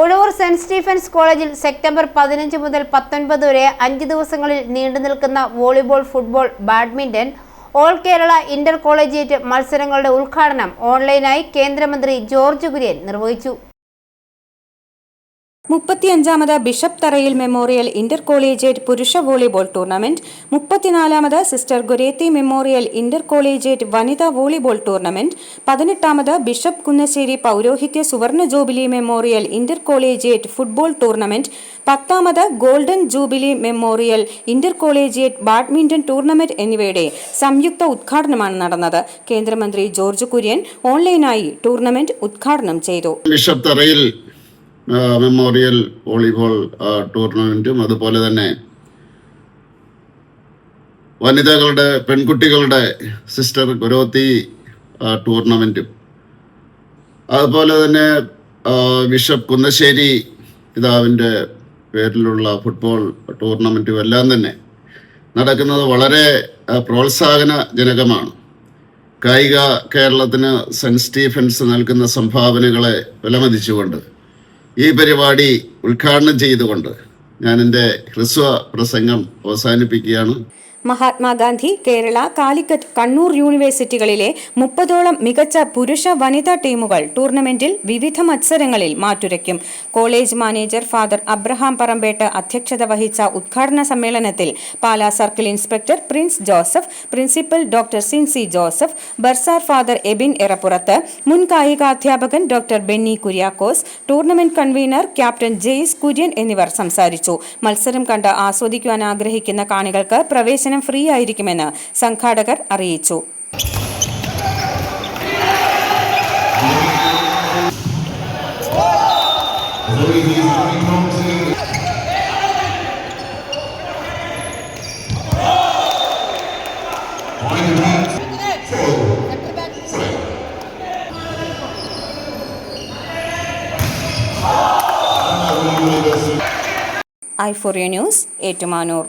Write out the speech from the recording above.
Uzhavoor Saint Stephen's കോളേജിൽ September 15 മുതൽ 19 വരെ 5 ദിവസങ്ങളിൽ നീണ്ടുനിൽക്കുന്ന volleyball, football, badminton, all Kerala inter collegiate മത്സരങ്ങളുടെ ഉദ്ഘാടനം ഓൺലൈനായി കേന്ദ്രമന്ത്രി ജോർജ് കുര്യൻ നിർവഹിച്ചു. 35ാമത് bishop Tharayil memorial inter collegiate പുരുഷ വോളിബോൾ ടൂർണമെന്റ്, 34ാമത് sister Goretti memorial inter collegiate വനിതാ വോളിബോൾ ടൂർണമെന്റ്, 18ാമത് ബിഷപ്പ് കുന്നശ്ശേരി പൗരോഹിത്യ സുവർണ jubilee memorial inter collegiate football tournament, 10ാമത് golden jubilee memorial inter collegiate badminton tournament എന്നിവയുടെ സംയുക്ത ഉദ്ഘാടനമാണ് നടന്നത്. കേന്ദ്രമന്ത്രി ജോർജ് കുര്യൻ ഓൺലൈനായി ടൂർണമെന്റ് ഉദ്ഘാടനം ചെയ്തു. മെമ്മോറിയൽ വോളിബോൾ ടൂർണമെന്റും അതുപോലെ തന്നെ വനിതകളുടെ പെൺകുട്ടികളുടെ സിസ്റ്റർ ഗൊരേത്തി ടൂർണമെന്റും അതുപോലെ തന്നെ ബിഷപ്പ് കുന്നശ്ശേരി പിതാവിൻ്റെ പേരിലുള്ള ഫുട്ബോൾ ടൂർണമെന്റും എല്ലാം തന്നെ നടക്കുന്നത് വളരെ പ്രോത്സാഹനജനകമാണ്. കായിക കേരളത്തിന് സെന്റ് സ്റ്റീഫൻസ് നൽകുന്ന സംഭാവനകളെ വിലമതിച്ചുകൊണ്ട് ഈ പരിപാടി ഉദ്ഘാടനം ചെയ്തുകൊണ്ട് ഞാൻ എൻ്റെ ഹ്രസ്വ പ്രസംഗം അവസാനിപ്പിക്കുകയാണ്. മഹാത്മാഗാന്ധി, കേരള, കാലിക്കറ്റ്, കണ്ണൂർ യൂണിവേഴ്സിറ്റികളിലെ 30ഓളം മികച്ച പുരുഷ വനിതാ ടീമുകൾ ടൂർണമെന്റിൽ വിവിധ മത്സരങ്ങളിൽ മാറ്റുരയ്ക്കും. College manager father Abraham Parambettu അധ്യക്ഷത വഹിച്ച ഉദ്ഘാടന സമ്മേളനത്തിൽ Pala circle inspector Prince Joseph, principal doctor Sincy Joseph, bursar father Ebin Erappurath, മുൻ കായികാധ്യാപകൻ doctor Benny Kuriakose, tournament convener captain Jaise Kurian എന്നിവർ സംസാരിച്ചു. മത്സരം കണ്ട് ആസ്വദിക്കുവാൻ ആഗ്രഹിക്കുന്ന കാണികൾക്ക് പ്രവേശനം ഫ്രീ ആയിരിക്കുമെന്ന് സംഘാടകർ അറിയിച്ചു. i4a news, Ettumanoor.